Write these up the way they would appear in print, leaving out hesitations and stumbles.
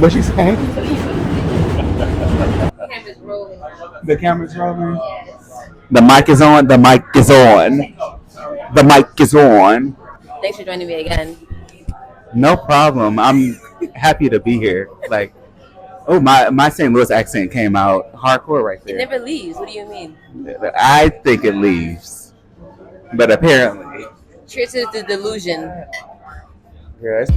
What you saying? The camera's rolling. The camera's rolling. Yes. The mic is on. The mic is on. The mic is on. Thanks for joining me again. No problem. I'm happy to be here. Like, oh, my St. Louis accent came out hardcore right It there. never leaves. What do you mean? I think it leaves, but apparently. Cheers to the delusion. Yes.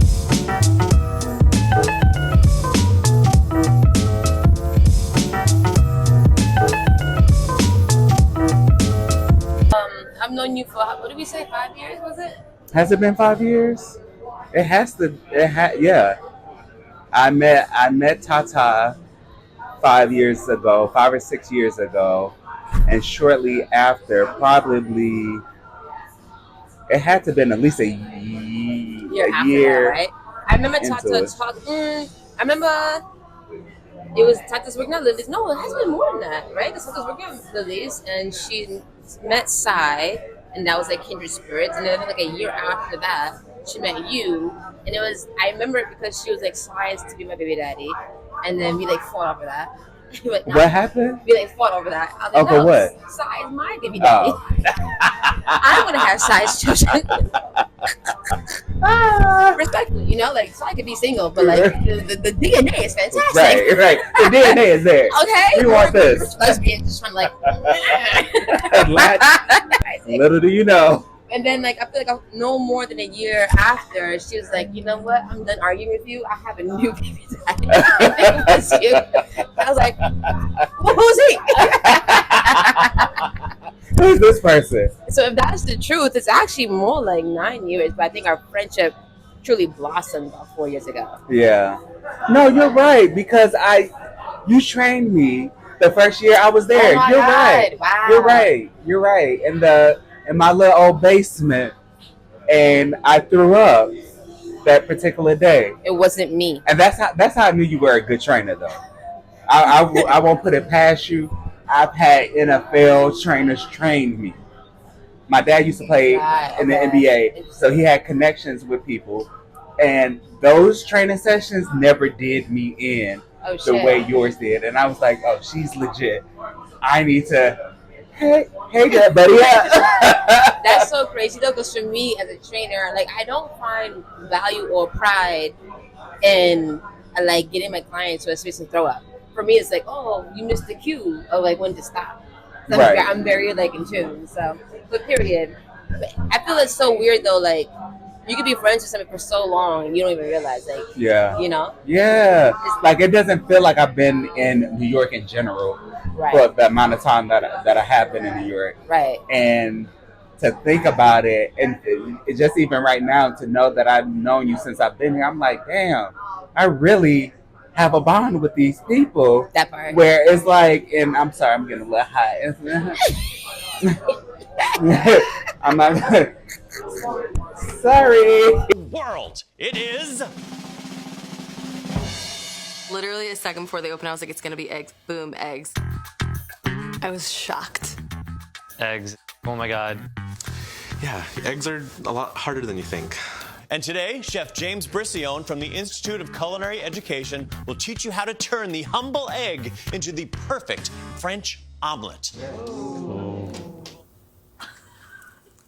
I've known you for, what did we say, 5 years, was it? Has it been 5 years? It has to. Yeah. I met Tata 5 years ago, 5 or 6 years ago, and shortly after, probably it had to have been at least a year. That, right? I remember into Tata it. talking. I remember it was Tata's working at Lily's. No, it has been more than that, right? Tata's working at Lily's, and she met Sai, and that was like kindred spirits. And then like a year after that, she met you, and it was. I remember it because she was like Sai's to be my baby daddy, and then we like fought over that. Like, What happened? We like fought over that. I was like, Over what? Sai is my baby daddy. Oh. I want to have Sai's children. Respectfully, you know, like Sai could be single, but like the DNA is fantastic. Right. The DNA is there. Okay. We want this. Lesbian, just trying to like. Little do you know. And then like I feel like no more than a year after, she was like, you know what? I'm done arguing with you. I have a new baby daddy. It was you. I was like, well, who's he? Who's this person? So if that's the truth, it's actually more like 9 years. But I think our friendship truly blossomed about 4 years ago. Yeah. No, you're right, because you trained me the first year I was there. Oh my You're God. right. Wow. You're right. In my little old basement, and I threw up that particular day. It wasn't me. And that's how I knew you were a good trainer, though. I won't put it past you. I've had NFL trainers train me. My dad used to play in the NBA, so he had connections with people, and those training sessions never did me in the way yours did. And I was like, oh, she's legit. I need to. Hey there, buddy. Yeah. That's so crazy though, because for me as a trainer, like I don't find value or pride in like getting my clients to a space and throw up. For me, it's like, oh, you missed the cue of like when to stop. So Right. I'm very like in tune. So, but period. But I feel it's so weird though. Like you could be friends with somebody for so long and you don't even realize, like, Yeah. you know. Yeah. Like it doesn't feel like I've been in New York in general. Right. For the amount of time that I have been in New York. Right. And to think about it, and it just even right now to know that I've known you since I've been here, I'm like, damn, I really have a bond with these people. That part. Where it's like, and I'm sorry, I'm getting a little high. I'm not. Sorry. World. It is. Literally a second before they opened, I was like, it's gonna be eggs. Boom, eggs. I was shocked. Eggs. Oh my God. Yeah, eggs are a lot harder than you think. And today, Chef James Brisione from the Institute of Culinary Education will teach you how to turn the humble egg into the perfect French omelet.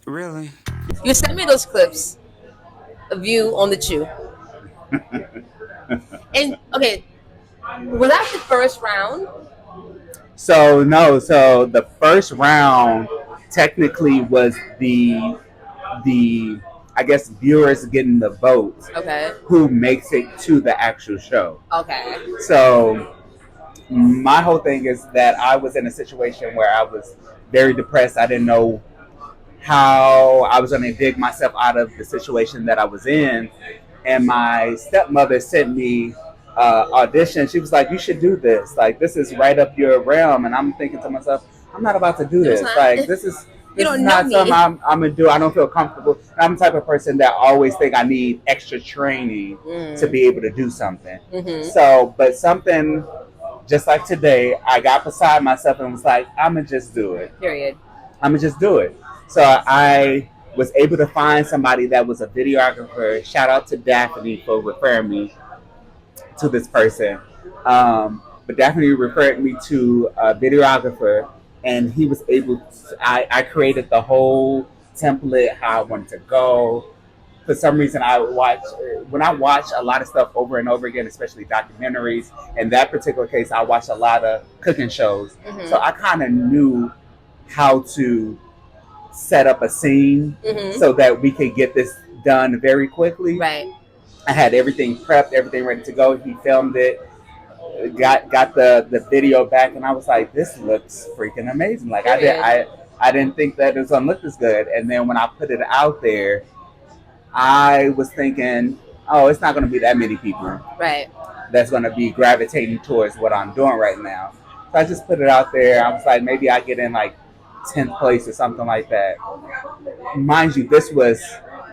Really? You sent me those clips of you on the chew. And okay, was that the first round? So no, so the first round technically was the I guess viewers getting the votes. Okay. Who makes it to the actual show. Okay. So my whole thing is that I was in a situation where I was very depressed. I didn't know how I was going to dig myself out of the situation that I was in. And my stepmother sent me audition. She was like, you should do this. Like, this is right up your realm. And I'm thinking to myself, I'm not about to do this. Like, this is not something I'm going to do. I don't feel comfortable. I'm the type of person that always think I need extra training to be able to do something. Mm-hmm. So, but something just like today, I got beside myself and was like, I'm going to just do it. Period. I'm going to just do it. So I was able to find somebody that was a videographer. Shout out to Daphne for referring me to this person, but definitely referred me to a videographer, and he was able to, I created the whole template, how I wanted to go. For some reason, when I watch a lot of stuff over and over again, especially documentaries. In that particular case, I watched a lot of cooking shows, so I kind of knew how to set up a scene so that we could get this done very quickly. Right. I had everything prepped, everything ready to go. He filmed it, got the video back, and I was like, "This looks freaking amazing!" Like I didn't think that it was gonna look this good, and then when I put it out there, I was thinking, "Oh, it's not gonna be that many people, Right. that's gonna be gravitating towards what I'm doing right now." So I just put it out there. I was like, maybe I get in like 10th place or something like that. Mind you,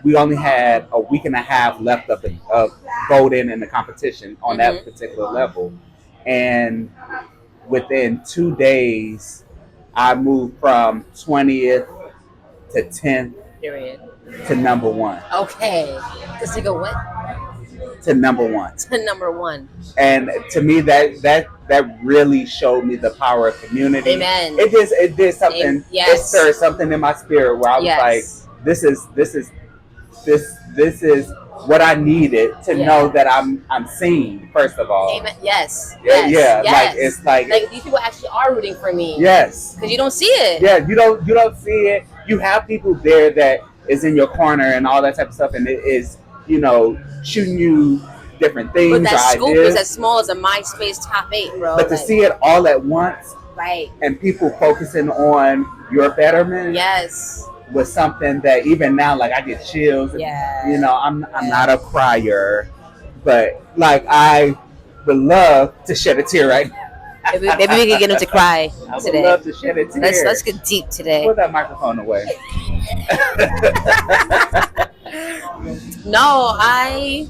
we only had a week and a half left of voting in the competition on that particular level. And within 2 days, I moved from 20th to 10th Period. to number one. Okay. Just to go what? To number one. To number one. And to me, that really showed me the power of community. Amen. It did something. Yes. It stirred something in my spirit where I was like, this is what I needed to know that I'm seen. First of all. Amen. Yes. Yeah. Yes. Like it's like these people actually are rooting for me. Yes. Because you don't see it. Yeah. You don't see it. You have people there that is in your corner and all that type of stuff, and it is, shooting you different things. But that scope ideas. is as small as a MySpace top 8, bro. But to see it all at once, right, and people focusing on your betterment, yes, was something that even now, like I get chills. Yeah. I'm not a crier, but like I would love to shed a tear right now. Maybe we can get him to cry today. I would love to shed a tear. Let's get deep today. Put that microphone away. No, I'm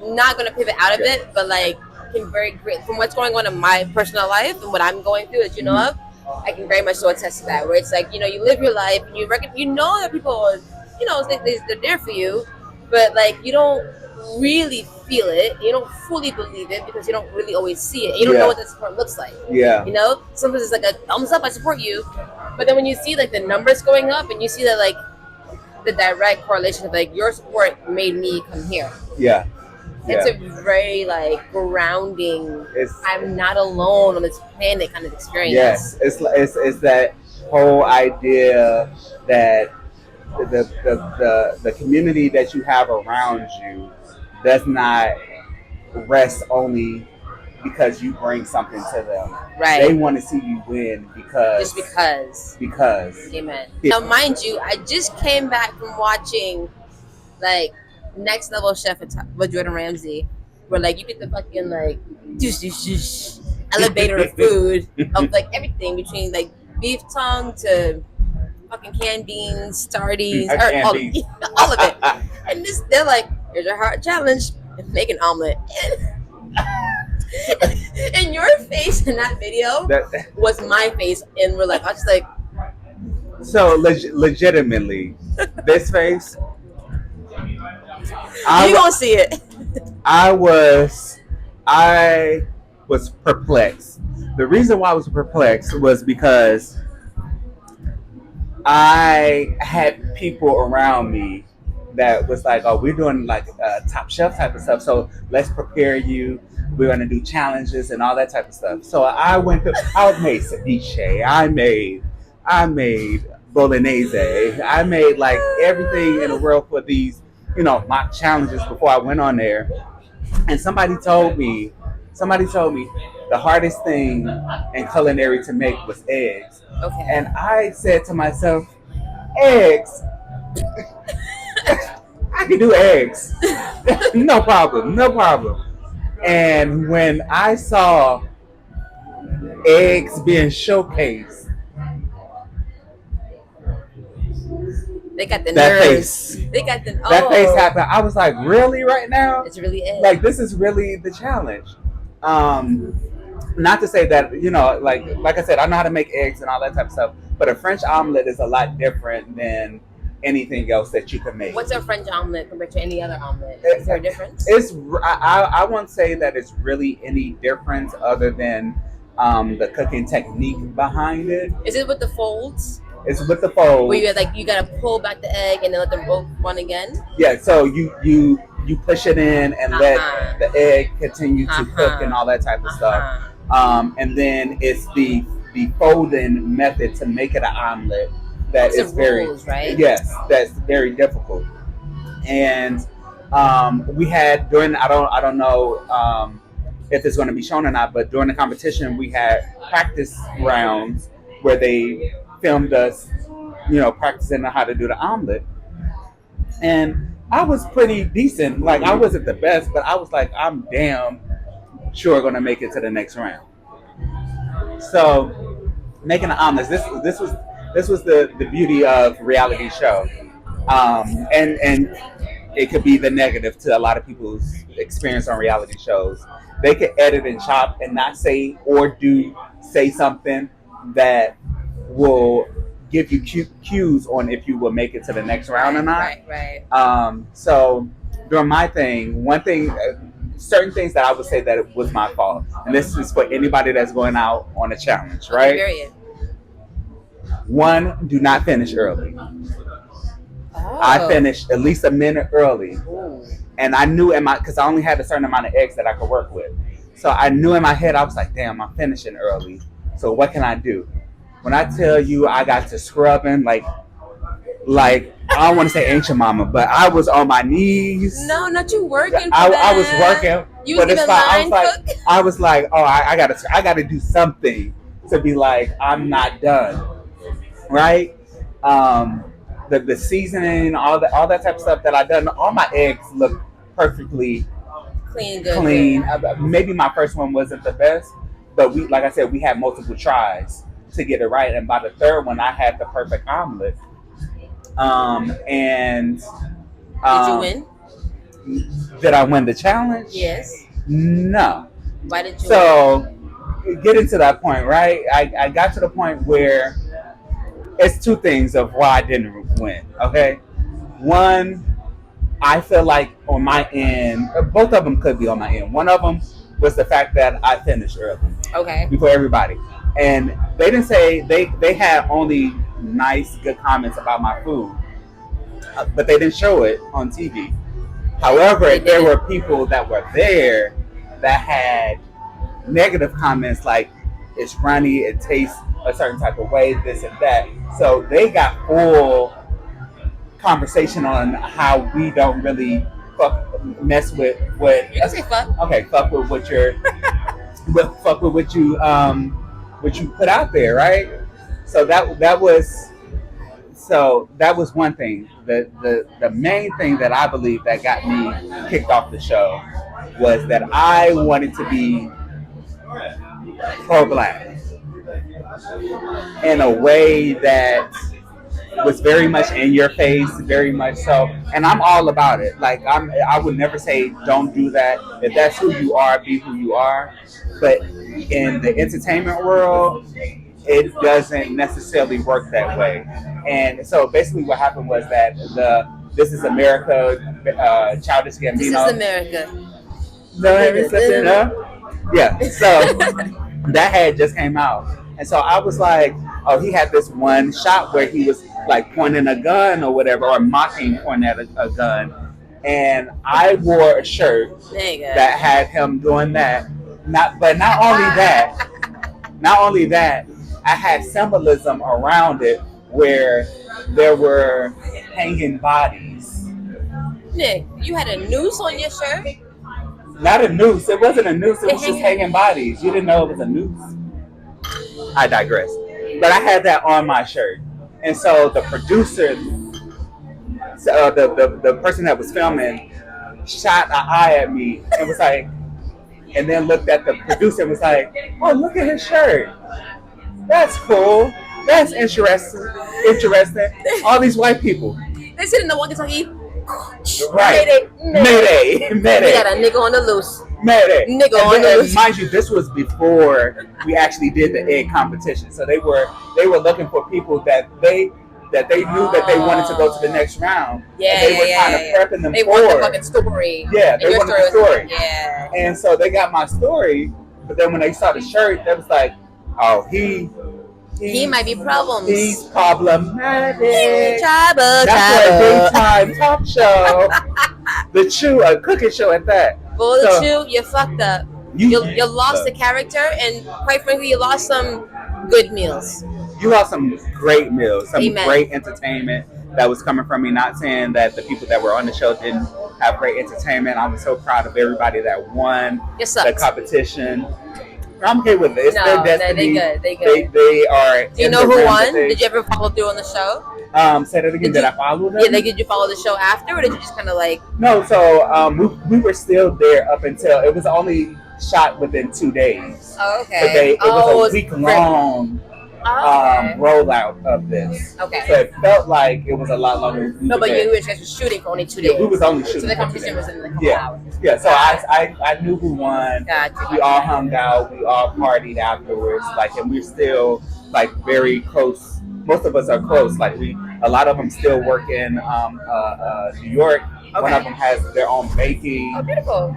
not gonna pivot out of it, but like can very great from what's going on in my personal life and what I'm going through that you know of. I can very much so attest to that. Where it's like you live your life and you know that people are, they're there for you, but like you don't really feel it. You don't fully believe it because you don't really always see it. You don't know what that support looks like. Yeah. Sometimes it's like a thumbs up, I support you, but then when you see like the numbers going up and you see that like the direct correlation of like your support made me come here. Yeah. It's a very like grounding. I'm not alone on this planet kind of experience. Yes, it's that whole idea that the community that you have around you does not rest only because you bring something to them. Right. They want to see you win because. Amen. Now, mind you, I just came back from watching like Next Level Chef with Jordan Ramsay, where like you get the fucking like elevator of food of like everything between like beef tongue to fucking canned beans, sardines, all of it. And they're like, here's your hard challenge, make an omelet. And your face in that video was my face in real life. I was just like, so legitimately, this face. You gonna see it. I was perplexed. The reason why I was perplexed was because I had people around me that was like, oh, we're doing like Top Chef type of stuff, so let's prepare you. We're going to do challenges and all that type of stuff. So I made ceviche, I made bolognese, I made like everything in the world for these, mock challenges before I went on there. And somebody told me the hardest thing in culinary to make was eggs. Okay. And I said to myself, eggs? I can do eggs. No problem. And when I saw eggs being showcased, they got the that nerves. face. They got That face happened. I was like, really right now? It's really egg. Like, this is really the challenge. Not to say that, like I said, I know how to make eggs and all that type of stuff, but a French omelet is a lot different than anything else that you can make. What's a French omelet compared to any other omelet? Is there a difference? I won't say that it's really any difference other than the cooking technique behind it. Is it with the folds? It's with the fold. Where you gotta pull back the egg and then let the yolk run again? Yeah, so you push it in and let the egg continue to cook and all that type of stuff. And then it's the folding method to make it an omelet that is very rules, right? Yes, that's very difficult. And we had during I don't know if it's going to be shown or not, but during the competition we had practice rounds where they filmed us, practicing how to do the omelet. And I was pretty decent. Like, I wasn't the best, but I was like, I'm damn sure going to make it to the next round. So, making an omelet, this was the beauty of reality show. And it could be the negative to a lot of people's experience on reality shows. They could edit and chop and not say or say something that will give you cues on if you will make it to the next round or not. Right. So during my thing, one thing, certain things that I would say that it was my fault, and this is for anybody that's going out on a challenge, right? Period. One, do not finish early. Oh. I finished at least a minute early. Ooh. And I knew because I only had a certain amount of eggs that I could work with. So I knew in my head, I was like, damn, I'm finishing early. So what can I do? When I tell you I got to scrubbing, like I don't want to say ancient mama, but I was on my knees. No, not you working. I was working. You was I was like, oh, I gotta do something to be like, I'm not done, right? The seasoning, all that type of stuff that I done. All my eggs look perfectly clean. Maybe my first one wasn't the best, but like I said, we had multiple tries to get it right, and by the third one, I had the perfect omelet. Did you win? Did I win the challenge? Yes. No. Why did you? So, getting to that point, right? I got to the point where it's two things of why I didn't win. Okay, one, I feel like on my end, both of them could be on my end. One of them was the fact that I finished early. Okay. Before everybody. And they didn't say, they had only nice, good comments about my food. But they didn't show it on TV. However, there were people that were there that had negative comments like, it's runny, it tastes a certain type of way, this and that. So they got full conversation on how we don't really mess with what. You can say fuck. Okay, fuck with what you're, fuck with what you put out there, right? So that was one thing. The main thing that I believe that got me kicked off the show was that I wanted to be pro-black in a way that was very much in your face, very much so, and I'm all about it. Like I would never say don't do that. If that's who you are, be who you are. But in the entertainment world, it doesn't necessarily work that way. And so basically, what happened was that This Is America, Childish Gambino. This Is America. No, yeah. So that had just came out, and so I was like, oh, he had this one shot where he was like pointing a gun or whatever, or mocking pointing at a gun, and I wore a shirt that had him doing that. Not only that, I had symbolism around it where there were hanging bodies. Nick, you had a noose on your shirt? Not a noose. It wasn't a noose. It was just hanging bodies. You didn't know it was a noose. I digress. But I had that on my shirt. And so the producer, the person that was filming, shot an eye at me and was like, and then looked at the producer and was like, oh, look at his shirt. That's cool. That's interesting. All these white people. They sit in the walkie-talkie. Right. Mayday. We got a nigga on the loose. Mayday. Nigga on the loose. Mind you, this was before we actually did the egg competition. So they were looking for people that that they knew that they wanted to go to the next round. Yeah, and they were kind of prepping them they for. want the fucking story. Yeah, And they your wanted the was story. like, yeah. And so they got my story, but then when they saw the shirt, they was like, "Oh, he might be problems. He's problematic." Trouble. That's for a daytime talk show, the Chew, a cooking show at that. Well, the Chew, you fucked up. You lost the look, character, and quite frankly, you lost some good meals. You lost some great meals, some Amen. great entertainment that was coming from me. Not saying that the people that were on the show didn't have great entertainment. I was so proud of everybody that won the competition. I'm okay with it. It's their destiny. They good. They are. Do you know who won? Did you ever follow through on the show? Say that again. Did I follow them? Yeah, did you follow the show after, or did you just kind of like? No. So we were still there up until it was only shot within 2 days. Oh, okay. It was a week long rollout of this. Okay. So it felt like it was a lot longer. No, but you were just shooting for only 2 days. Yeah, we was only shooting. So the for 2 competition days. was in like a couple hours. Yeah. So I knew who won. Gotcha. We all hung out. We all partied afterwards. Like, and we're still like very close. Most of us are close. Like a lot of them still work in New York. Okay. One of them has their own baking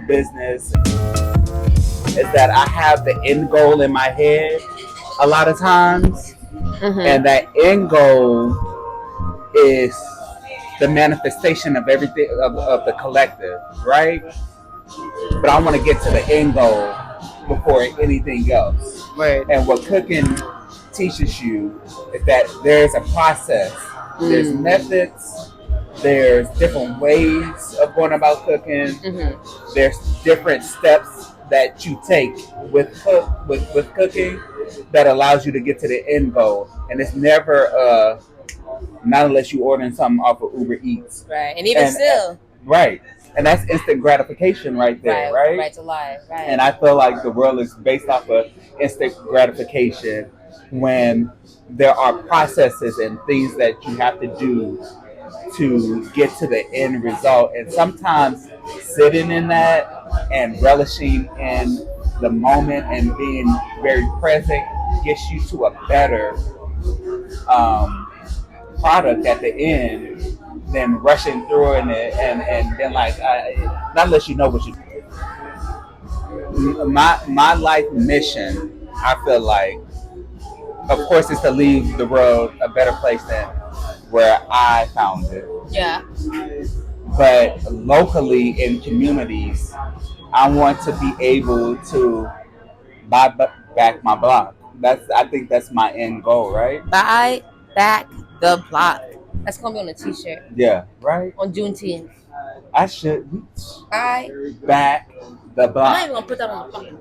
business. Is that I have the end goal in my head a lot of times, and that end goal is the manifestation of everything of the collective, right? But I want to get to the end goal before anything else. Right. And what cooking teaches you is that there's a process, there's methods, there's different ways of going about cooking, there's different steps that you take with cooking that allows you to get to the end goal. And it's never not unless you ordering something off of Uber Eats. Right. And even still. Right. And that's instant gratification right there, right? Right to lie. Right. And I feel like the world is based off of instant gratification when there are processes and things that you have to do to get to the end result. And sometimes sitting in that and relishing in the moment and being very present gets you to a better product at the end than rushing through it and then like not unless you know what you do. My life mission, I feel like, of course, is to leave the world a better place than where I found it. Yeah. But locally in communities, I want to be able to buy back my block. I think that's my end goal, right? Buy back the block. That's gonna be on a T-shirt. Yeah, right. On Juneteenth. I should buy back the block. I'm not even gonna put that on the fucking.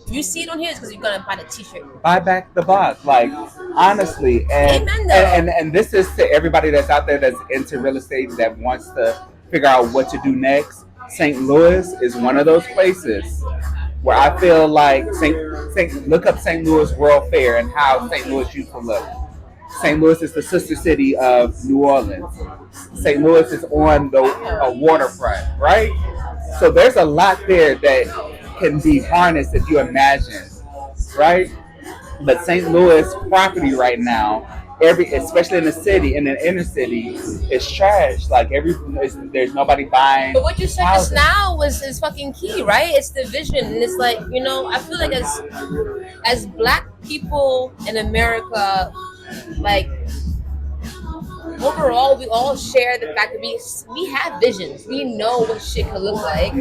If you see it on here, it's because you're gonna buy the T-shirt. Buy back the block, like honestly, and this is to everybody that's out there that's into real estate that wants to figure out what to do next. St. Louis is one of those places where I feel like look up St. Louis World Fair and how St. Louis used to look. St. Louis is the sister city of New Orleans. St. Louis is on the waterfront, right? So there's a lot there that can be harnessed if you imagine, right? But St. Louis property right now, especially in the city, in the inner city, is trash. Like there's nobody buying. But what you said just now is fucking key, right? It's the vision, and it's like, you know, I feel like as Black people in America, like overall, we all share the fact that we have visions. We know what shit could look like,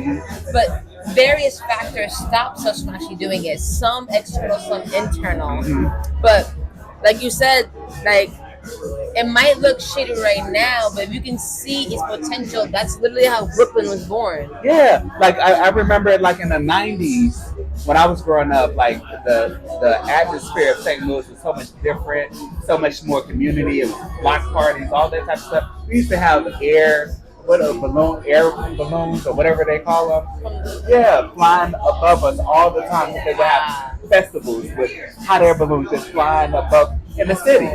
but various factors stops us from actually doing it. Some external, some internal. But like you said, like it might look shitty right now, but if you can see its potential, that's literally how Brooklyn was born. Yeah, like I remember it like in the 90s when I was growing up, like the atmosphere of St. Louis was so much different, so much more community. It was block parties, all that type of stuff. We used to have air balloons or whatever they call them. Yeah, flying above us all the time. They would have festivals with hot air balloons just flying above in the city,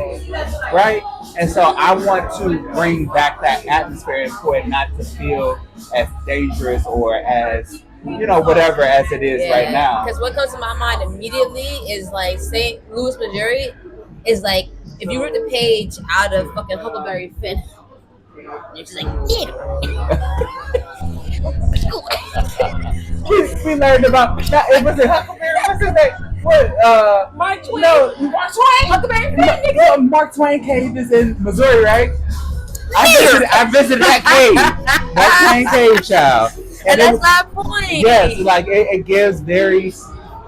right? And so I want to bring back that atmosphere and for it not to feel as dangerous or as, you know, whatever as it is right now. Because what comes to my mind immediately is like St. Louis, Missouri is like, if you wrote the page out of fucking Huckleberry Finn, you're just like, we learned about it was a Huckleberry. What's his name? What? Mark Twain. No, Mark Twain. Huckleberry Finn. No, Mark Twain cave is in Missouri, right? I visited that cave. Mark Twain cave, child. And that's my point. Yes, like it gives very,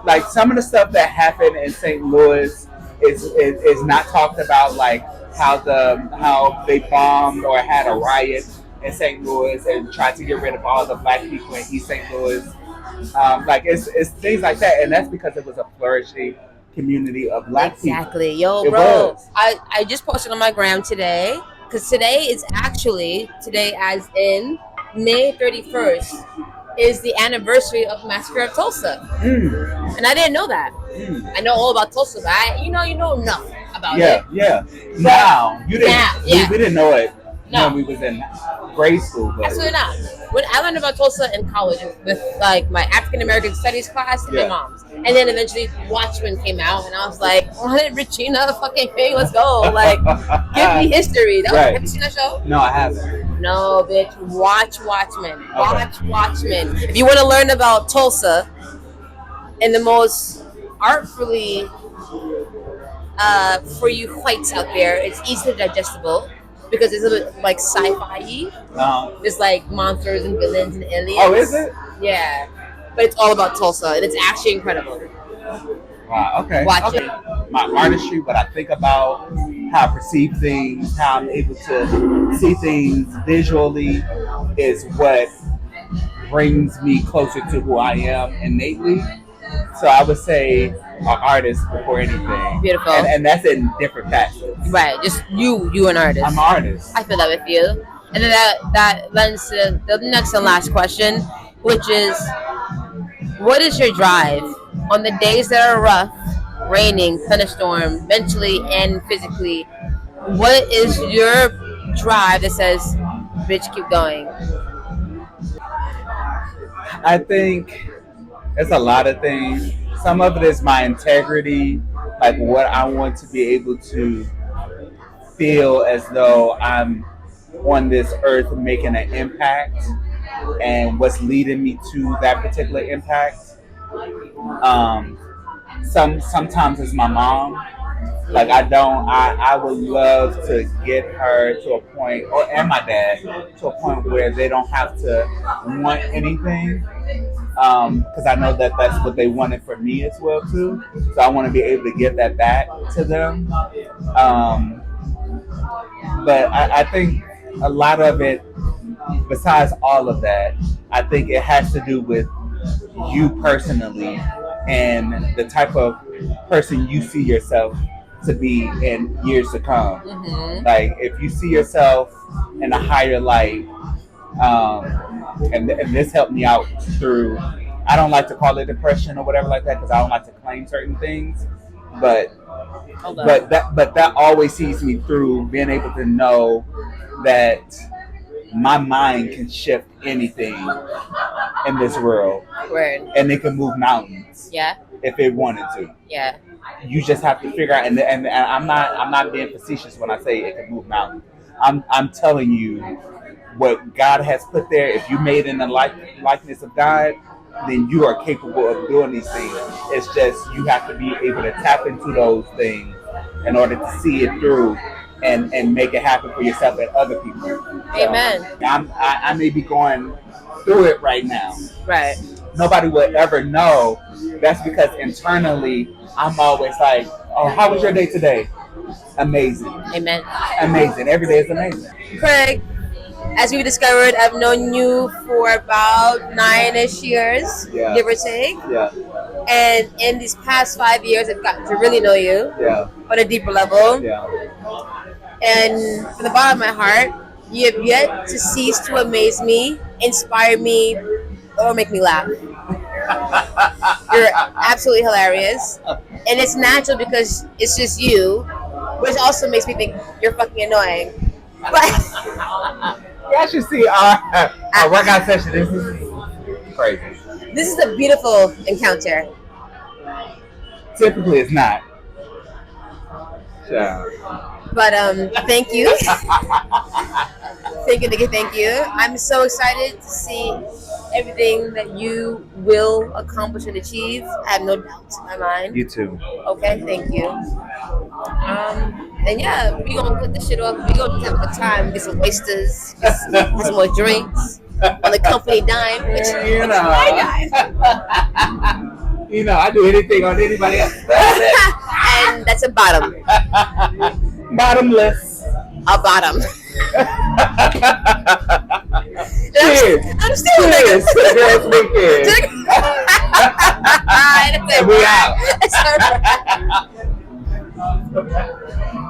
like some of the stuff that happened in St. Louis is not talked about, like how they bombed or had a riot in St. Louis and tried to get rid of all the black people in East St. Louis. Like it's things like that, and that's because it was a flourishing community of black people. Exactly, yo, It bro. was. I just posted on my gram today because today as in May 31st is the anniversary of Massacre of Tulsa, and I didn't know that. I know all about Tulsa, but you know nothing about it. Yeah. Now you didn't. Yeah. We didn't know it No. when we was in grade school. But Absolutely not. When I learned about Tulsa in college with like my African American studies class and my mom's, and then eventually Watchmen came out, and I was like, "What, Regina fucking King? Let's go! Like, give me history." Have you seen that show? No, I haven't. No, bitch. Watch Watchmen. Okay. Watch Watchmen. If you want to learn about Tulsa in the most artfully for you whites out there, it's easily digestible. Because it's a bit like sci-fi-y. There's like monsters and villains and aliens. Oh, is it? Yeah. But it's all about Tulsa, and it's actually incredible. Wow, okay. Watch it. My artistry, what I think about, how I perceive things, how I'm able to see things visually is what brings me closer to who I am innately. So I would say an artist before anything. Beautiful. And that's in different facets. Right, just you an artist. I'm an artist. I feel that with you. And then that lends to the next and last question, which is, what is your drive on the days that are rough, raining, thunderstorm, mentally and physically? What is your drive that says, bitch, keep going? I think it's a lot of things. Some of it is my integrity, like what I want to be able to feel as though I'm on this earth making an impact and what's leading me to that particular impact. Sometimes it's my mom. Like I would love to get her to a point, and my dad, to a point where they don't have to want anything. Because I know that that's what they wanted for me as well too. So I want to be able to give that back to them. But I think a lot of it, besides all of that, I think it has to do with you personally and the type of person you see yourself to be in years to come. Like if you see yourself in a higher light, and this helped me out through, I don't like to call it depression or whatever like that because I don't like to claim certain things, but that always sees me through being able to know that my mind can shift anything in this world. Word. And it can move mountains. Yeah. If it wanted to. Yeah. You just have to figure out, and I'm not being facetious when I say it can move mountains. I'm telling you what God has put there. If you made in the likeness of God, then you are capable of doing these things. It's just you have to be able to tap into those things in order to see it through and make it happen for yourself and other people. Amen. I may be going through it right now. Right. Nobody would ever know. That's because internally, I'm always like, oh, how was your day today? Amazing. Amen. Amazing. Every day is amazing. Craig, as we discovered, I've known you for about 9-ish years, give or take. Yeah. And in these past 5 years, I've gotten to really know you on a deeper level. Yeah. And from the bottom of my heart, you have yet to cease to amaze me, inspire me, or make me laugh. You're absolutely hilarious. And it's natural because it's just you, which also makes me think you're fucking annoying. But you should see our workout session. This is crazy. This is a beautiful encounter. Typically, it's not. Child. But thank you. Thank you, Nikki. Thank you. I'm so excited to see everything that you will accomplish and achieve. I have no doubts in my mind. You too. Okay, thank you. And yeah, we gonna cut this shit off. We gonna have a good time, get some oysters, get some more drinks on the company dime. Which You know. my dime. You know, I do anything on anybody else. And that's a bottom. Bottomless. A bottom. Cheers. I'm still a Cheers. nigga. Girls weekend. That's it. And we out. That's all right.